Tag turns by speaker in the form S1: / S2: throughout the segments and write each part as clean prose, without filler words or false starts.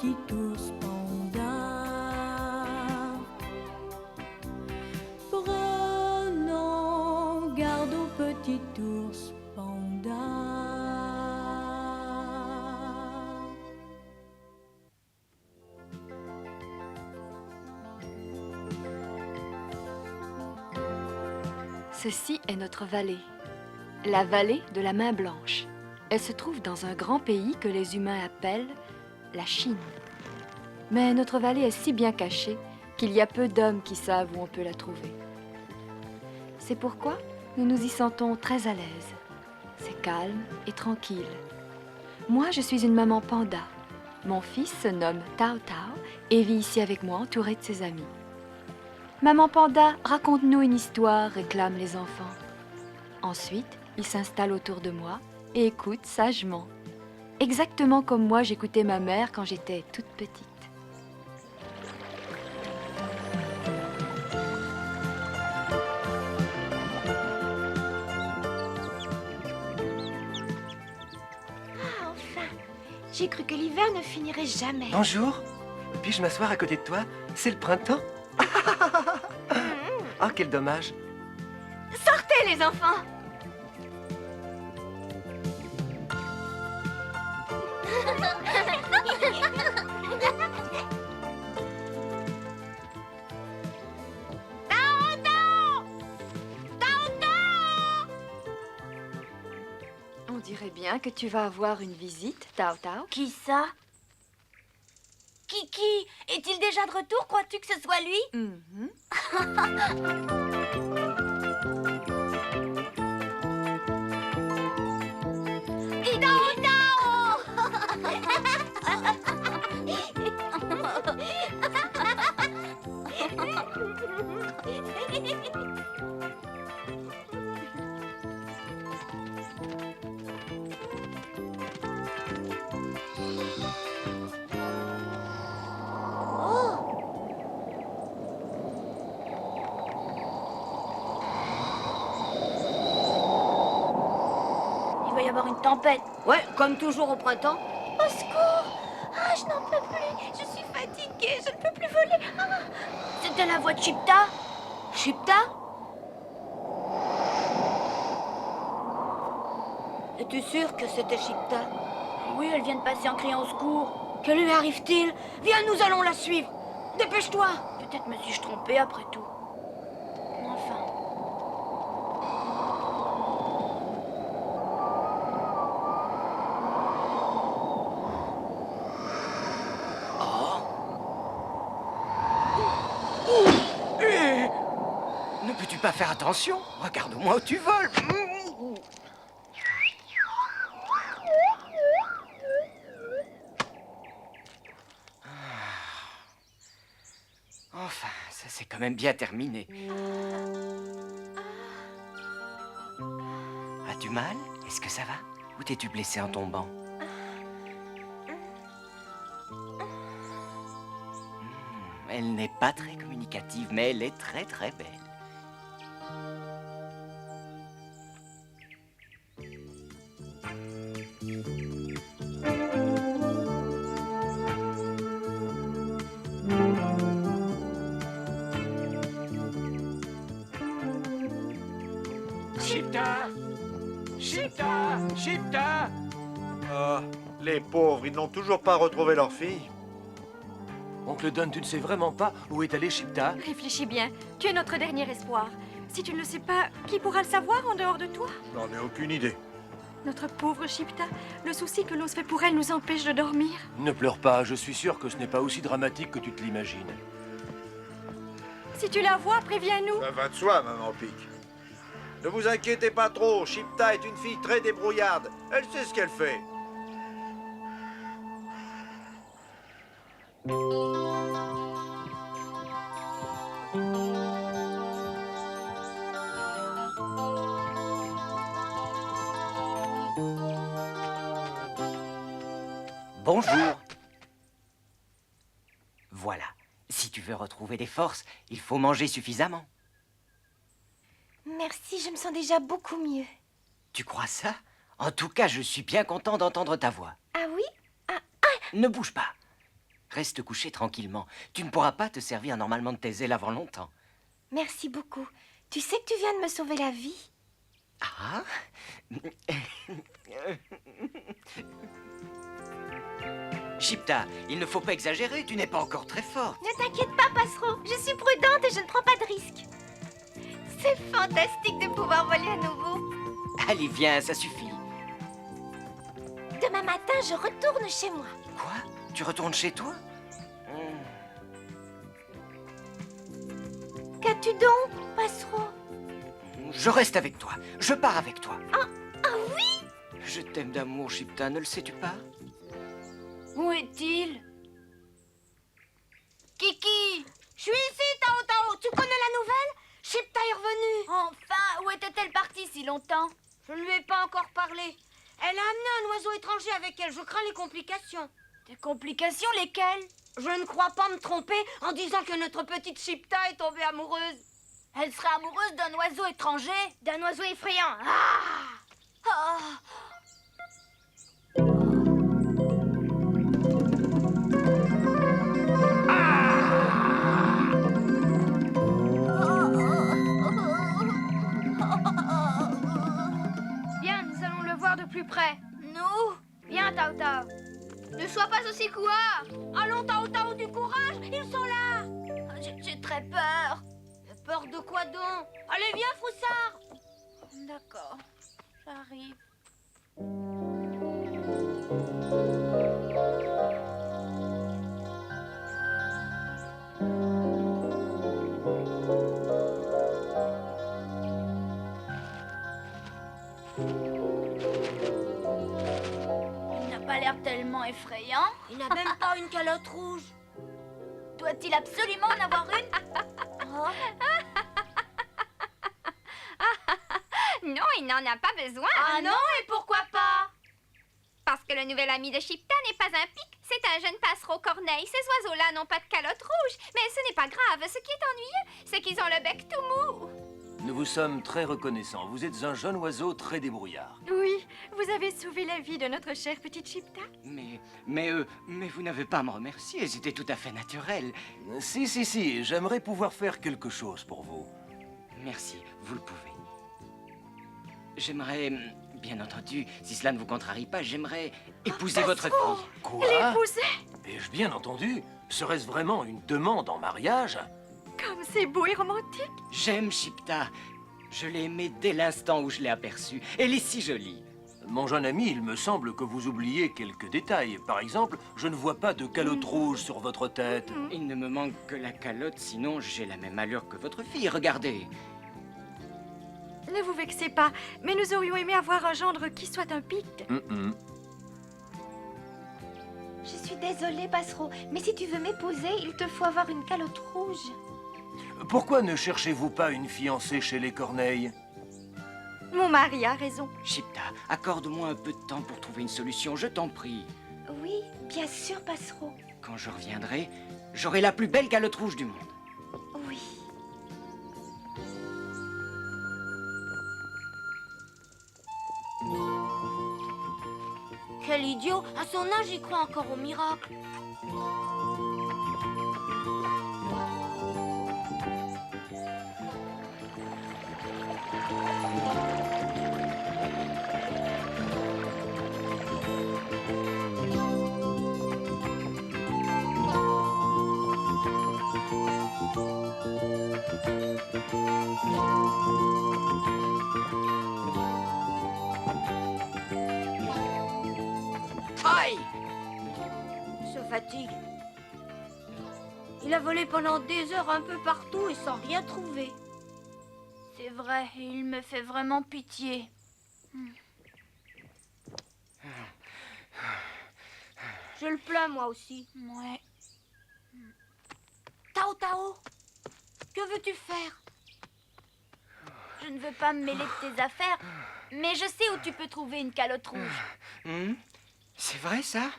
S1: petit ours panda. Prenons garde au petit ours panda.
S2: Ceci est notre vallée, la vallée de la main blanche. Elle se trouve dans un grand pays que les humains appellent la Chine. Mais notre vallée est si bien cachée qu'il y a peu d'hommes qui savent où on peut la trouver. C'est pourquoi nous nous y sentons très à l'aise. C'est calme et tranquille. Moi, je suis une maman panda. Mon fils se nomme Tao Tao et vit ici avec moi entouré de ses amis. Maman panda, raconte-nous une histoire, réclament les enfants. Ensuite, ils s'installent autour de moi et écoutent sagement. Exactement comme moi j'écoutais ma mère quand j'étais toute petite.
S3: Ah, enfin! J'ai cru que l'hiver ne finirait jamais.
S4: Bonjour. Puis-je m'asseoir à côté de toi? C'est le printemps. Ah, quel dommage.
S3: Sortez, les enfants!
S2: On dirait bien que tu vas avoir une visite, Tao Tao.
S3: Qui ça? Kiki, est-il déjà de retour? Crois-tu que ce soit lui?
S2: Mhm.
S3: Il va y avoir une tempête.
S5: Ouais, comme toujours au printemps.
S3: Au secours! Ah, je n'en peux plus. Je suis fatiguée. Je ne peux plus voler. Ah. C'était la voix de Chipta.
S5: Chipta? Es-tu sûr que c'était Chipta?
S3: Oui, elle vient de passer en criant au secours.
S5: Que lui arrive-t-il? Viens, nous allons la suivre. Dépêche-toi.
S3: Peut-être me suis-je trompée après tout. Enfin.
S4: Ne peux-tu pas faire attention? Regarde-moi où tu voles. Enfin, ça s'est quand même bien terminé. As-tu mal? Est-ce que ça va? Ou t'es-tu blessé en tombant? Elle n'est pas très communicative, mais elle est très très belle.
S6: Chipta! Chipta! Chipta! Ah, les pauvres, ils n'ont toujours pas retrouvé leur fille.
S7: Oncle Don, tu ne sais vraiment pas où est allé Chipta?
S8: Réfléchis bien. Tu es notre dernier espoir. Si tu ne le sais pas, qui pourra le savoir en dehors de toi?
S6: J'en ai aucune idée.
S8: Notre pauvre Chipta, le souci que l'on se fait pour elle nous empêche de dormir.
S7: Ne pleure pas, je suis sûr que ce n'est pas aussi dramatique que tu te l'imagines.
S8: Si tu la vois, préviens-nous.
S6: Ça va de soi, maman Pic. Ne vous inquiétez pas trop, Chipta est une fille très débrouillarde. Elle sait ce qu'elle fait.
S4: Bonjour. Voilà. Si tu veux retrouver des forces, il faut manger suffisamment.
S3: Merci, je me sens déjà beaucoup mieux.
S4: Tu crois ça? En tout cas, je suis bien content d'entendre ta voix.
S3: Ah oui?
S4: Ne bouge pas. Reste couché tranquillement. Tu ne pourras pas te servir normalement de tes ailes avant longtemps.
S3: Merci beaucoup. Tu sais que tu viens de me sauver la vie.
S4: Ah? Chipta, il ne faut pas exagérer, tu n'es pas encore très forte.
S3: Ne t'inquiète pas, Passereau. Je suis prudente et je ne prends pas de risques. C'est fantastique de pouvoir voler à nouveau.
S4: Allez, viens, ça suffit.
S3: Demain matin, je retourne chez moi.
S4: Quoi? Tu retournes chez toi?
S3: Qu'as-tu donc, Passereau?
S4: Je reste avec toi. Je pars avec toi.
S3: Ah oui?
S4: Je t'aime d'amour, Chipta, ne le sais-tu pas?
S5: Où est-il?
S3: Kiki! Je suis ici, Tao Tao. Tu connais la nouvelle? Chipta est revenue.
S5: Enfin, où était-elle partie si longtemps?
S8: Je ne lui ai pas encore parlé. Elle a amené un oiseau étranger avec elle. Je crains les complications.
S5: Des complications, lesquelles?
S8: Je ne crois pas me tromper en disant que notre petite Chipta est tombée amoureuse.
S5: Elle serait amoureuse d'un oiseau étranger?
S3: D'un oiseau effrayant. Ah!
S5: Ah.
S8: Bien, nous allons le voir de plus près.
S5: Nous?
S8: Viens, Tao Tao.
S3: Ne sois pas aussi couard.
S8: Allons, Tao Tao, du courage. Ils sont là.
S5: J'ai très peur.
S8: Peur de quoi donc? Allez, viens, Froussard.
S5: D'accord, j'arrive. Il n'a pas l'air tellement effrayant.
S8: Il n'a même pas une calotte rouge.
S5: Doit-il absolument en avoir une? Oh.
S9: Non, il n'en a pas besoin.
S8: Ah non, et pourquoi pas?
S9: Parce que le nouvel ami de Chipta n'est pas un pic, c'est un jeune passereau corneille. Ces oiseaux-là n'ont pas de calotte rouge, mais ce n'est pas grave. Ce qui est ennuyeux, c'est qu'ils ont le bec tout mou.
S7: Nous vous sommes très reconnaissants. Vous êtes un jeune oiseau très débrouillard.
S8: Oui, vous avez sauvé la vie de notre chère petite Chipta.
S4: Mais vous n'avez pas à me remercier, c'était tout à fait naturel.
S7: Si, j'aimerais pouvoir faire quelque chose pour vous.
S4: Merci, vous le pouvez. J'aimerais, bien entendu, si cela ne vous contrarie pas, j'aimerais épouser votre fille.
S7: Quoi?
S8: L'épouser?
S7: Ai-je bien entendu? Serait-ce vraiment une demande en mariage?
S8: Comme c'est beau et romantique.
S4: J'aime Chipta. Je l'ai aimée dès l'instant où je l'ai aperçue. Elle est si jolie.
S7: Mon jeune ami, il me semble que vous oubliez quelques détails. Par exemple, je ne vois pas de calotte rouge sur votre tête.
S4: Il ne me manque que la calotte, sinon j'ai la même allure que votre fille. Regardez.
S8: Ne vous vexez pas, mais nous aurions aimé avoir un gendre qui soit un picte.
S3: Je suis désolée, Passereau, mais si tu veux m'épouser, il te faut avoir une calotte rouge.
S7: Pourquoi ne cherchez-vous pas une fiancée chez les Corneilles?
S8: Mon mari a raison.
S4: Chipta, accorde-moi un peu de temps pour trouver une solution, je t'en prie.
S3: Oui, bien sûr, Passereau.
S4: Quand je reviendrai, j'aurai la plus belle calotte rouge du monde.
S3: Oui.
S8: Quel idiot! À son âge, il croit encore au miracle.
S4: Aïe!
S8: Il se fatigue. Il a volé pendant des heures un peu partout et sans rien trouver.
S5: C'est vrai, il me fait vraiment pitié.
S8: Je le plains, moi aussi.
S5: Ouais.
S8: Tao Tao, que veux-tu faire?
S5: Je ne veux pas me mêler de tes affaires, mais je sais où tu peux trouver une calotte rouge.
S4: C'est vrai ça?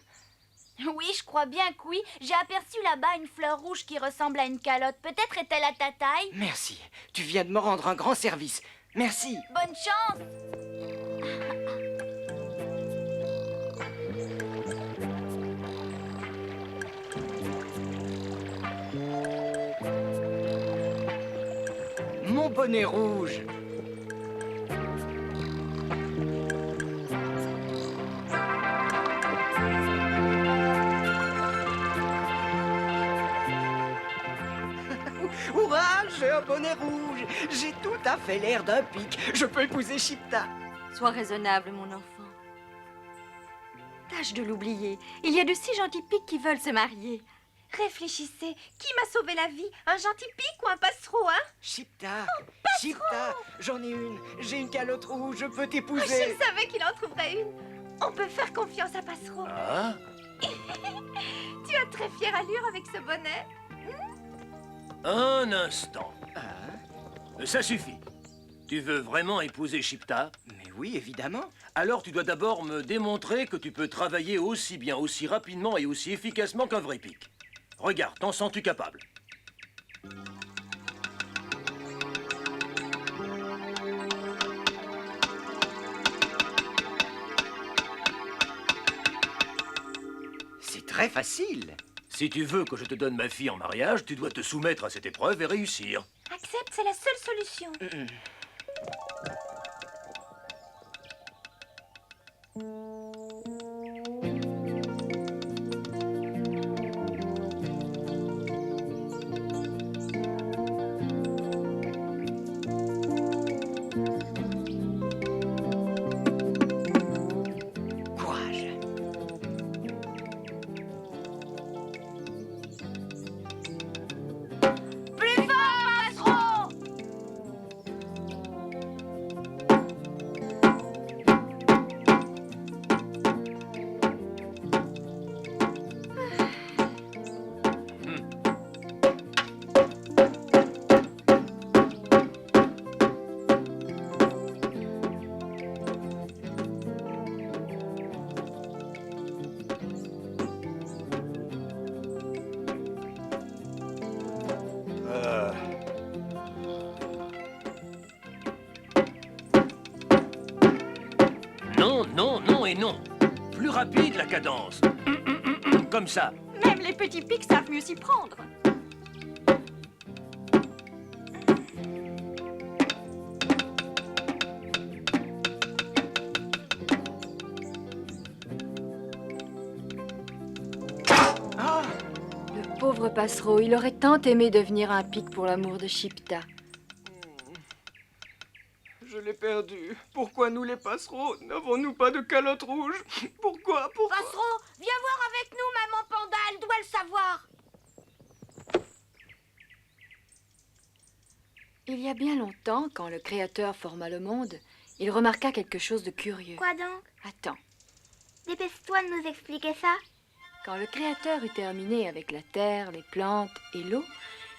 S5: Oui, je crois bien que oui. J'ai aperçu là-bas une fleur rouge qui ressemble à une calotte. Peut-être est-elle à ta taille?
S4: Merci, tu viens de me rendre un grand service. Merci.
S5: Bonne chance!
S4: bonnet rouge. Hurrah, j'ai un bonnet rouge. J'ai tout à fait l'air d'un pic. Je peux épouser Chipta.
S8: Sois raisonnable, mon enfant. Tâche de l'oublier. Il y a de si gentils pics qui veulent se marier.
S3: Réfléchissez, qui m'a sauvé la vie? Un gentil pic ou un passereau, hein?
S4: Chipta, Chipta, j'en ai une. J'ai une calotte rouge, je peux
S3: Je
S4: t'épouser.
S3: savais qu'il en trouverait une. On peut faire confiance à Passereau.
S7: Ah?
S3: Tu as très fière allure avec ce bonnet.
S7: Un instant.
S4: Hein?
S7: Ça suffit. Tu veux vraiment épouser Chipta?
S4: Mais oui, évidemment.
S7: Alors tu dois d'abord me démontrer que tu peux travailler aussi bien, aussi rapidement et aussi efficacement qu'un vrai pic. Regarde, t'en sens-tu capable?
S4: C'est très facile.
S7: Si tu veux que je te donne ma fille en mariage, tu dois te soumettre à cette épreuve et réussir.
S3: Accepte, c'est la seule solution.
S4: Courage.
S3: Plus fort, Passereau!
S7: Non, non, non et non. Plus rapide la cadence. Comme ça.
S8: Même les petits pics savent mieux s'y prendre.
S4: Ah,
S2: Le pauvre Passereau, il aurait tant aimé devenir un pic pour l'amour de Chipta.
S4: je l'ai perdu. Pourquoi nous les passereaux n'avons-nous pas de calotte rouge? Pourquoi?
S3: Passereau, viens voir avec nous, maman Panda, elle doit le savoir.
S2: Il y a bien longtemps, quand le Créateur forma le monde, il remarqua quelque chose de curieux.
S5: Quoi donc?
S2: Attends.
S5: Dépêche-toi de nous expliquer ça.
S2: Quand le Créateur eut terminé avec la terre, les plantes et l'eau,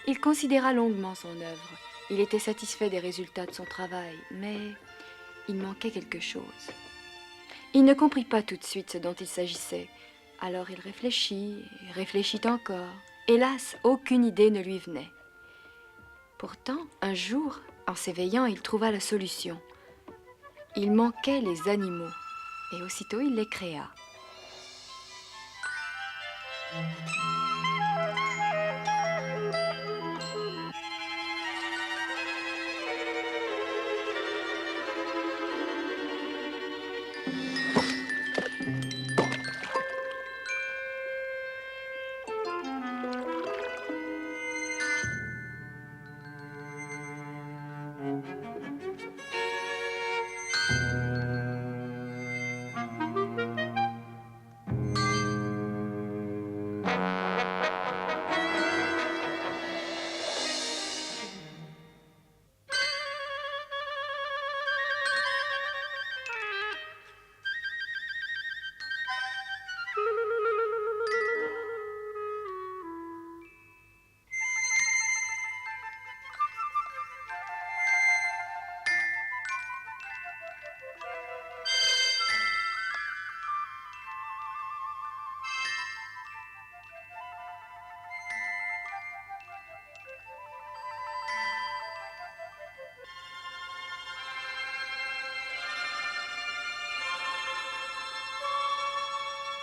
S2: il considéra longuement son œuvre. Il était satisfait des résultats de son travail, mais il manquait quelque chose. Il ne comprit pas tout de suite ce dont il s'agissait. Alors il réfléchit, et réfléchit encore. Hélas, aucune idée ne lui venait. Pourtant, un jour, en s'éveillant, il trouva la solution. Il manquait les animaux, et aussitôt il les créa.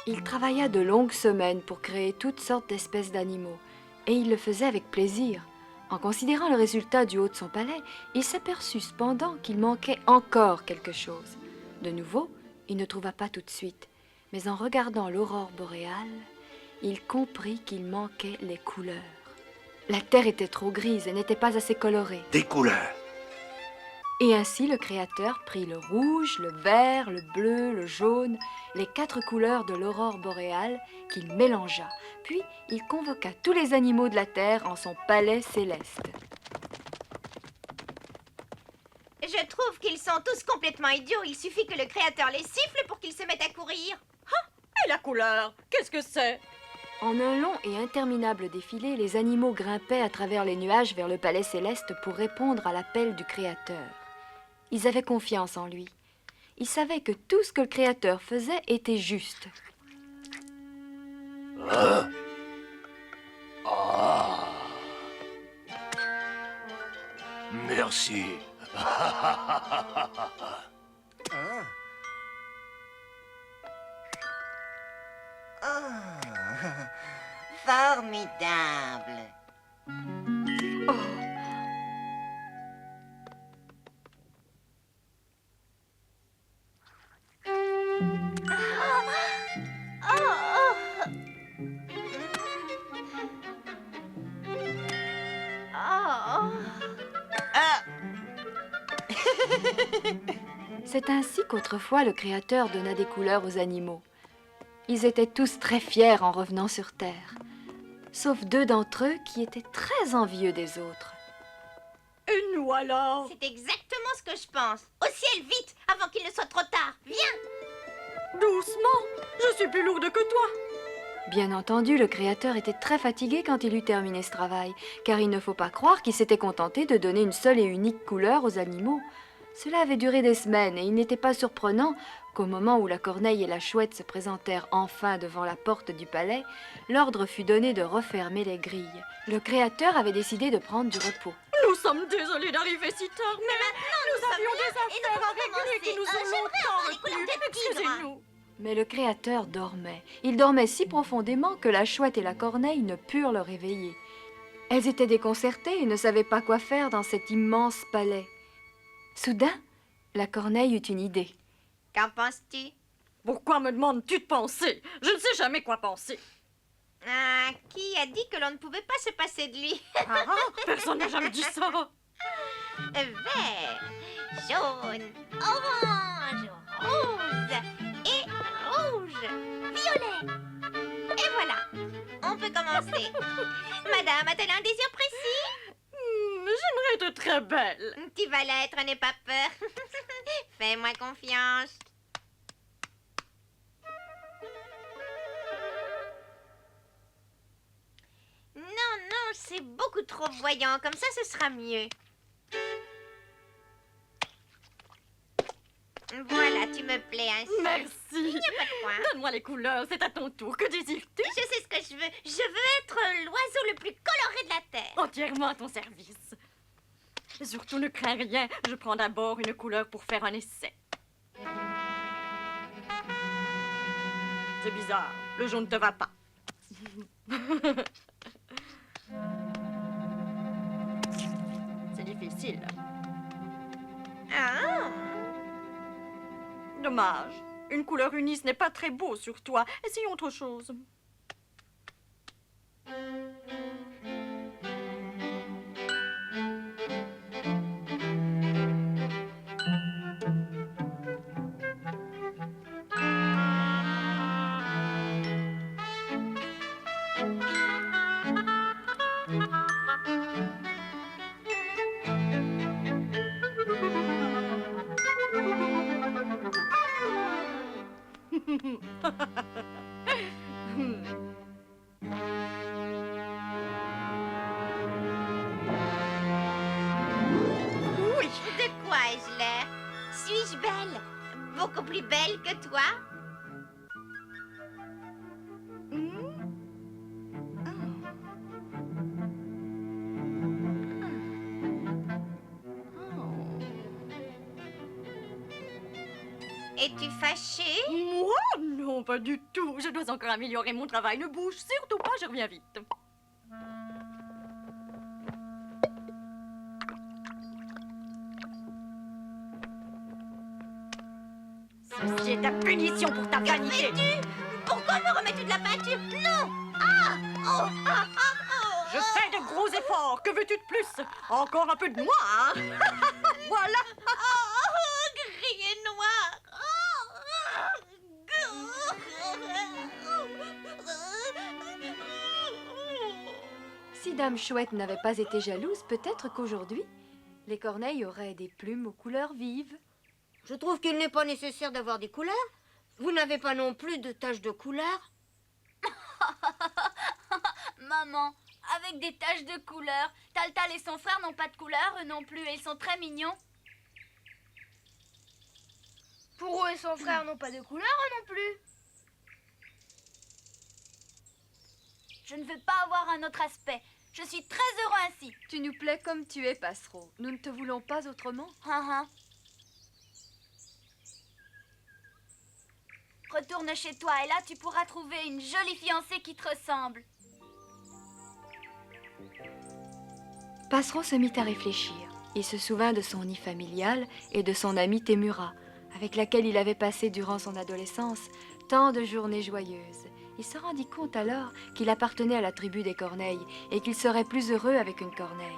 S2: Il travailla de longues semaines pour créer toutes sortes d'espèces d'animaux, et il le faisait avec plaisir. En considérant le résultat du haut de son palais, il s'aperçut cependant qu'il manquait encore quelque chose. De nouveau, il ne trouva pas tout de suite, mais en regardant l'aurore boréale, il comprit qu'il manquait les couleurs. La terre était trop grise et n'était pas assez colorée.
S6: Des couleurs.
S2: Et ainsi le Créateur prit le rouge, le vert, le bleu, le jaune, les 4 couleurs de l'aurore boréale qu'il mélangea. Puis il convoqua tous les animaux de la terre en son palais céleste.
S3: Je trouve qu'ils sont tous complètement idiots. Il suffit que le Créateur les siffle pour qu'ils se mettent à courir.
S8: Et la couleur, qu'est-ce que c'est?
S2: En un long et interminable défilé, les animaux grimpaient à travers les nuages vers le palais céleste pour répondre à l'appel du Créateur. Ils avaient confiance en lui. Ils savaient que tout ce que le Créateur faisait était juste.
S7: Merci.
S5: Formidable.
S2: C'est ainsi qu'autrefois le Créateur donna des couleurs aux animaux. Ils étaient tous très fiers en revenant sur Terre, sauf 2 d'entre eux qui étaient très envieux des autres.
S8: Et nous alors?
S3: C'est exactement ce que je pense. Au ciel, vite, avant qu'il ne soit trop tard. Viens.
S8: Doucement, je suis plus lourde que toi.
S2: Bien entendu, le Créateur était très fatigué quand il eut terminé ce travail, car il ne faut pas croire qu'il s'était contenté de donner une seule et unique couleur aux animaux. Cela avait duré des semaines et il n'était pas surprenant qu'au moment où la corneille et la chouette se présentèrent enfin devant la porte du palais, l'ordre fut donné de refermer les grilles. Le Créateur avait décidé de prendre du repos.
S8: Nous sommes désolés d'arriver si tard, mais nous avions des affaires à régler qui nous ont longtemps retenus. Excusez-nous.
S2: Mais le Créateur dormait. Il dormait si profondément que la chouette et la corneille ne purent le réveiller. Elles étaient déconcertées et ne savaient pas quoi faire dans cet immense palais. Soudain, la corneille eut une idée.
S3: Qu'en penses-tu?
S8: Pourquoi me demandes-tu de penser? Je ne sais jamais quoi penser.
S3: Ah, qui a dit que l'on ne pouvait pas se passer de lui?
S8: Personne n'a jamais dit ça.
S3: Vert, jaune, orange, rose et rouge, violet. Et voilà, on peut commencer. Madame, a-t-elle un désir précis?
S8: J'aimerais être très belle.
S3: Tu vas l'être, n'aie pas peur. Fais-moi confiance. Non, c'est beaucoup trop voyant. Comme ça, ce sera mieux. Voilà, tu me plais ainsi.
S8: Merci.
S3: Il n'y a pas de quoi.
S8: Donne-moi les couleurs, c'est à ton tour. Que désires-tu?
S3: Je sais ce que je veux. Je veux être l'oiseau le plus coloré de la Terre.
S8: Entièrement à ton service. Surtout ne crains rien. Je prends d'abord une couleur pour faire un essai. C'est bizarre. Le jaune ne te va pas. C'est difficile.
S3: Ah,
S8: Dommage. Une couleur unie, ce n'est pas très beau sur toi. Essayons autre chose. Oui.
S3: de quoi ai-je l'air? Suis-je belle? Beaucoup plus belle que toi? Es-tu fâchée?
S8: Moi? Non, pas du tout. Je dois encore améliorer mon travail. Ne bouge surtout pas, je reviens vite. C'est ta punition pour ta vanité.
S3: Pourquoi me remets-tu de la peinture? Non! Ah! Oh! Ah! Ah! Oh!
S8: Je fais de gros efforts. Que veux-tu de plus? Encore un peu de moi, hein? Voilà.
S3: Oh! Gris et noir!
S2: Si Dame Chouette n'avait pas été jalouse, peut-être qu'aujourd'hui, les corneilles auraient des plumes aux couleurs vives.
S10: Je trouve qu'il n'est pas nécessaire d'avoir des couleurs. Vous n'avez pas non plus de taches de couleur?
S5: Maman, avec des taches de couleur. Taltal et son frère n'ont pas de couleur, eux non plus, et ils sont très mignons.
S9: Pour eux et son frère n'ont pas de couleur, eux non plus.
S5: Je ne veux pas avoir un autre aspect. Je suis très heureux ainsi.
S2: Tu nous plais comme tu es, Passereau. Nous ne te voulons pas autrement.
S5: Retourne chez toi et là tu pourras trouver une jolie fiancée qui te ressemble.
S2: Passereau se mit à réfléchir. Il se souvint de son nid familial et de son amie Témura, avec laquelle il avait passé durant son adolescence tant de journées joyeuses. Il se rendit compte alors qu'il appartenait à la tribu des corneilles et qu'il serait plus heureux avec une corneille.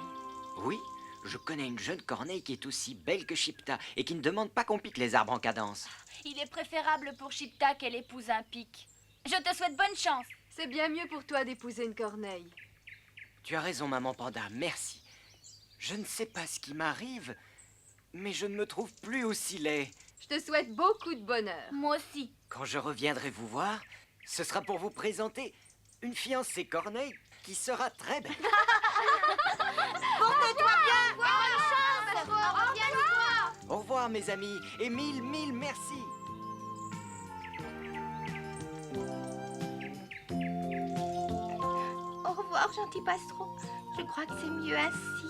S4: Oui, je connais une jeune corneille qui est aussi belle que Chipta et qui ne demande pas qu'on pique les arbres en cadence.
S5: Il est préférable pour Chipta qu'elle épouse un pic. Je te souhaite bonne chance.
S2: C'est bien mieux pour toi d'épouser une corneille.
S4: Tu as raison, maman Panda, merci. Je ne sais pas ce qui m'arrive, mais je ne me trouve plus aussi laid.
S2: Je te souhaite beaucoup de bonheur.
S5: Moi aussi.
S4: Quand je reviendrai vous voir, ce sera pour vous présenter une fiancée corneille qui sera très belle.
S3: Porte-toi bien! Bonne chance! Reviens nous voir!
S4: Au revoir, mes amis, et mille merci.
S9: Au revoir, gentil Passereau. Je crois que c'est mieux ainsi.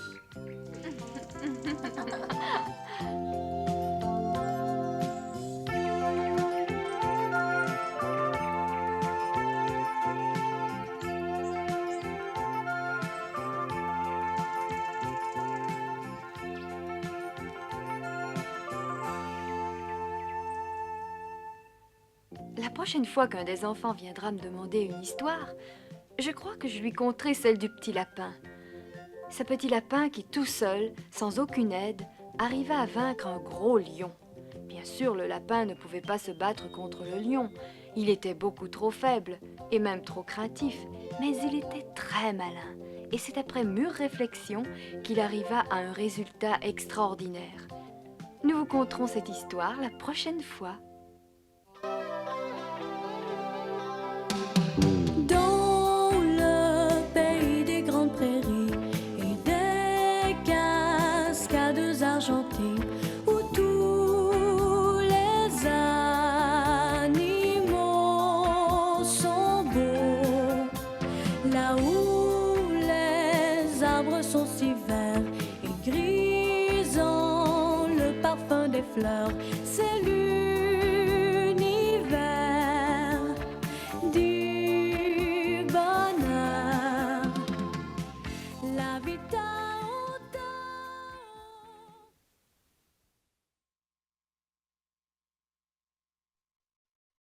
S2: La prochaine fois qu'un des enfants viendra me demander une histoire, je crois que je lui conterai celle du petit lapin. Ce petit lapin qui, tout seul, sans aucune aide, arriva à vaincre un gros lion. Bien sûr, le lapin ne pouvait pas se battre contre le lion. Il était beaucoup trop faible, et même trop craintif, mais il était très malin. Et c'est après mûre réflexion qu'il arriva à un résultat extraordinaire. Nous vous conterons cette histoire la prochaine fois.
S1: Dans le pays des grandes prairies et des cascades argentées, où tous les animaux sont beaux, là où les arbres sont si verts et grisants, le parfum des fleurs, c'est lui